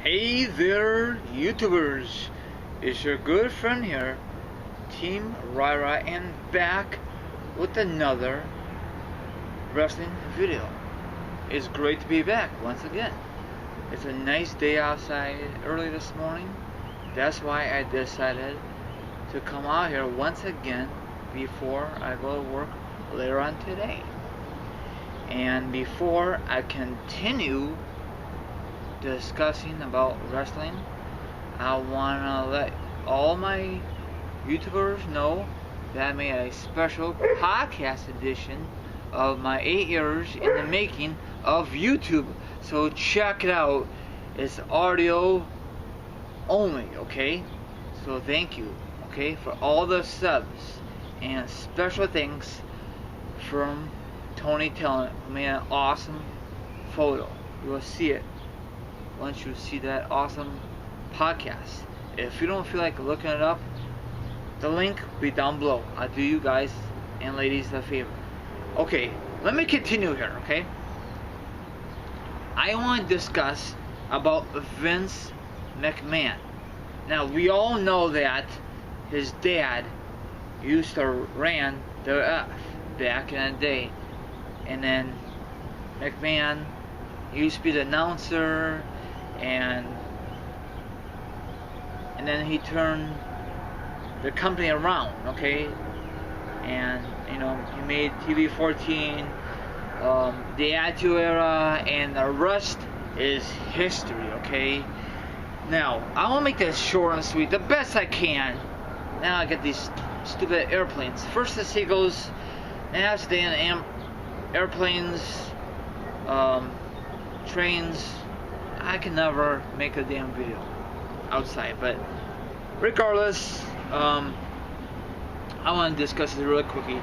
Hey there, YouTubers! It's your good friend here, Team Ryry, and back with another wrestling video. It's great to be back once again. It's a nice day outside early this morning. That's why I decided to come out here once again before I go to work later on today. And before I continue discussing about wrestling, I want to let all my YouTubers know that I made a special podcast edition of my 8 years in the making of YouTube. So check it out. It's audio only, okay? So thank you, okay, for all the subs, and special thanks from Tony Talent, who made an awesome photo. You will see it once you see that awesome podcast. If you don't feel like looking it up, the link will be down below. I'll do you guys and ladies a favor. Okay, let me continue here, okay? I want to discuss about Vince McMahon. Now, we all know that his dad used to ran the F back in the day. And then McMahon used to be the announcer, and then he turned the company around, okay? And you know, he made TV 14, the Attitude Era, and the rest is history, okay? Now, I want to make this short and sweet, the best I can. Now I get these stupid airplanes. First the seagulls, and after the airplanes, trains. I can never make a damn video outside, but regardless, I want to discuss this really quickly.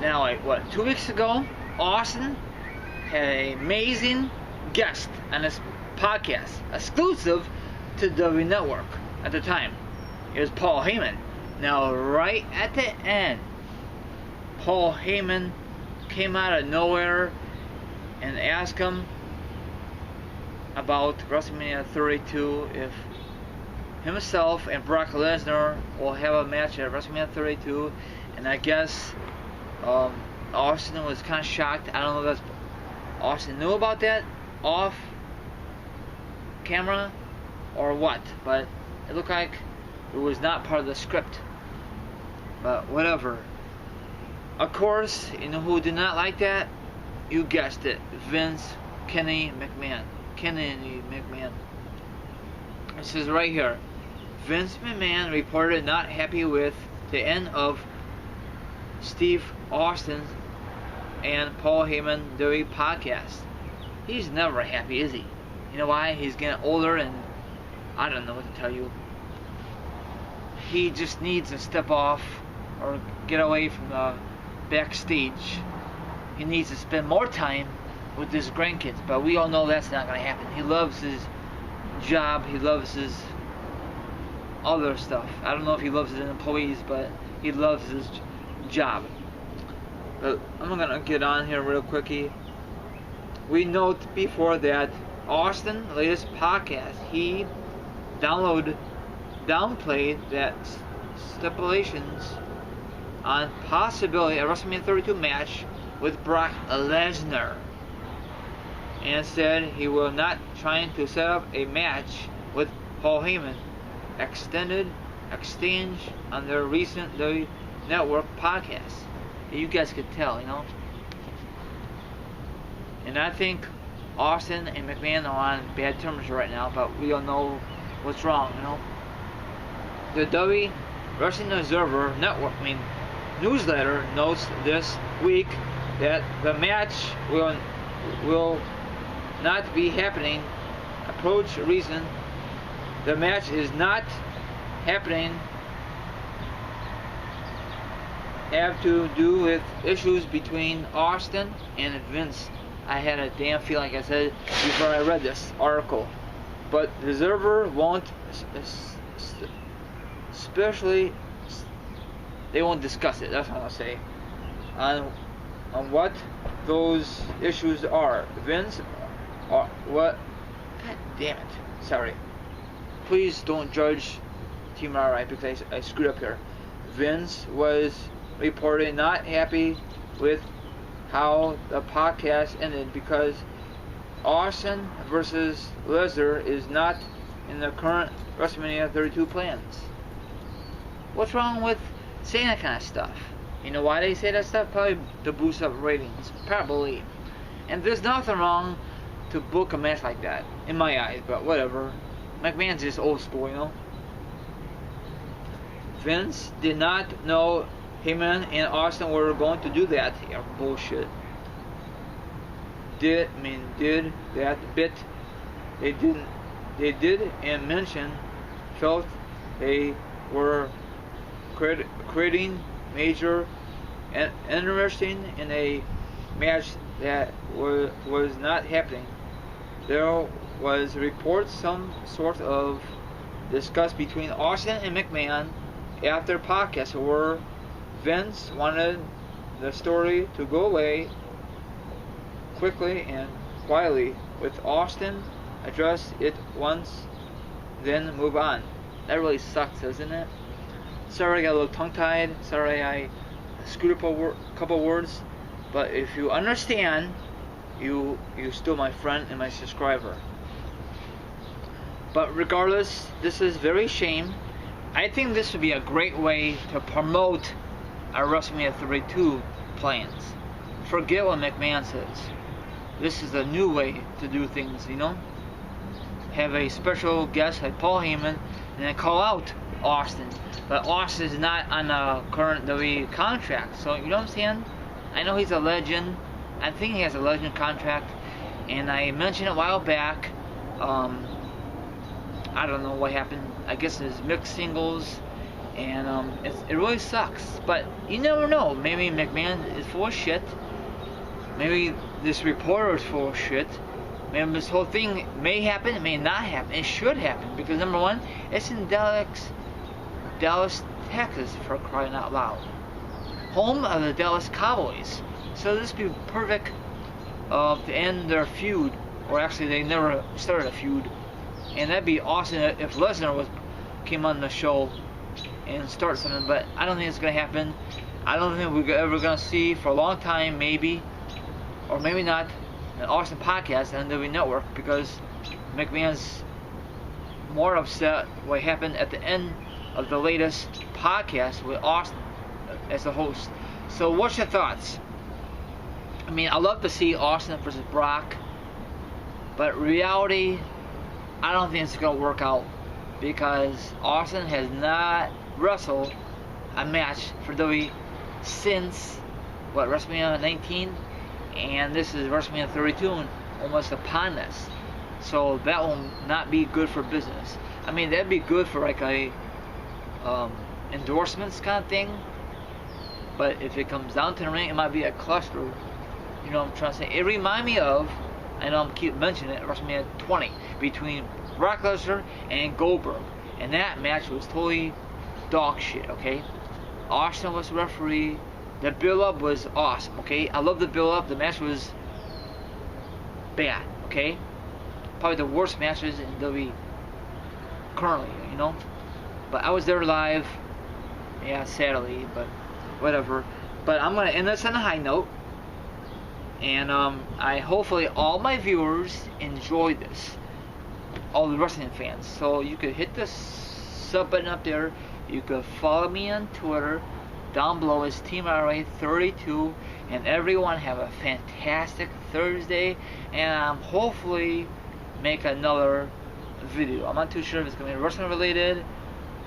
Now, like, what, 2 weeks ago, Austin had an amazing guest on this podcast, exclusive to W Network at the time. It was Paul Heyman. Now, right at the end, Paul Heyman came out of nowhere and asked him about WrestleMania 32, if himself and Brock Lesnar will have a match at WrestleMania 32, and I guess Austin was kind of shocked. I don't know if Austin knew about that off camera or what, but it looked like it was not part of the script. But whatever. Of course, you know who did not like that? You guessed it, Vince McMahon. It says right here, Vince McMahon reported not happy with the end of Steve Austin and Paul Heyman WWE podcast. He's never happy, is he? You know why? He's getting older, and I don't know what to tell you. He just needs to step off or get away from the backstage. He needs to spend more time with his grandkids, but we all know that's not going to happen. He loves his job. He loves his other stuff. I don't know if he loves his employees, but he loves his job. But I'm going to get on here real quickly. We note before that Austin, latest podcast, he downplayed that stipulations on possibility a WrestleMania 32 match with Brock Lesnar, and said he will not trying to set up a match with Paul Heyman. Exchange on their recent The Network podcast. You guys could tell, you know. And I think Austin and McMahon are on bad terms right now, but we don't know what's wrong, you know. The W Wrestling Observer Network, newsletter notes this week that the match will not be happening. Approach reason the match is not happening have to do with issues between Austin and Vince. I had a damn feeling, like I said before I read this article, but the Observer won't they won't discuss it. That's what I'll say on what those issues are. Vince, what? God damn it! Sorry. please don't judge Team RI because I screwed up here. Vince was reported not happy with how the podcast ended because Austin versus Lesnar is not in the current WrestleMania 32 plans. What's wrong with saying that kind of stuff? You know why they say that stuff? Probably to boost up ratings. Probably. And there's nothing wrong to book a match like that, in my eyes, but whatever. McMahon's just old school, you know? Vince did not know Heyman and Austin were going to do that. Yeah, bullshit. Did that bit. They did and mention felt they were creating major and interesting in a match that was not happening. There was reports some sort of discuss between Austin and McMahon after podcast where Vince wanted the story to go away quickly and quietly, with Austin address it once, then move on. That really sucks, doesn't it? Sorry I got a little tongue-tied. Sorry I screwed up a couple words. But if you understand, you're still my friend and my subscriber. But regardless, this is very shame. I think this would be a great way to promote our WrestleMania 32 plans. Forget what McMahon says. This is a new way to do things, you know? Have a special guest like Paul Heyman and then call out Austin. But Austin is not on a current WWE contract, so you know what I'm saying? I know he's a legend. I think he has a legend contract. And I mentioned a while back, I don't know what happened. I guess it's mixed singles. And it really sucks. But you never know. Maybe McMahon is full of shit. Maybe this reporter is full of shit. Maybe this whole thing may happen, it may not happen. It should happen because number one, it's in Dallas, Texas, for crying out loud. Home of the Dallas Cowboys. So this would be perfect to end their feud. Or actually, they never started a feud. And that'd be awesome if Lesnar came on the show and start something. But I don't think it's going to happen. I don't think we're ever going to see for a long time, maybe. Or maybe not. An Austin podcast on WWE Network because McMahon's more upset what happened at the end of the latest podcast with Austin as the host. So what's your thoughts? I mean, I love to see Austin versus Brock, but reality, I don't think it's going to work out because Austin has not wrestled a match for WWE since, what, WrestleMania 19? And this is WrestleMania 32 and almost upon us. So that will not be good for business. I mean, that'd be good for like a endorsements kind of thing. But if it comes down to the ring, it might be a cluster. You know what I'm trying to say? It reminds me of, I know I'm keep mentioning it, WrestleMania 20 between Brock Lesnar and Goldberg. And that match was totally dog shit, okay? Austin was the referee. The build-up was awesome, okay? I love the build-up. The match was bad, okay? Probably the worst matches in WWE currently, you know? But I was there live. Yeah, sadly, but whatever. But I'm going to end this on a high note. And I hopefully all my viewers enjoyed this. All the wrestling fans. So you could hit the sub button up there. You could follow me on Twitter. Down below is teamryry32, and everyone have a fantastic Thursday, and hopefully make another video. I'm not too sure if it's going to be wrestling related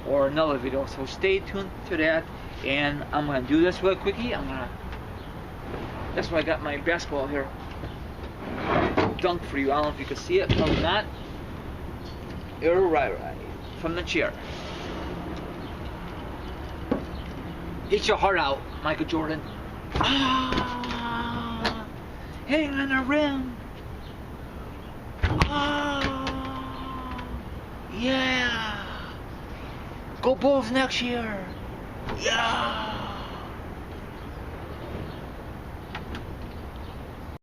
or another video, so stay tuned to that. And I'm going to do this real quickie. That's why I got my basketball here. Dunk for you. I don't know if you can see it, probably not. Right from the chair. Hit your heart out, Michael Jordan. Ah, hang on the rim. Ah, yeah. Go Bulls next year. Yeah.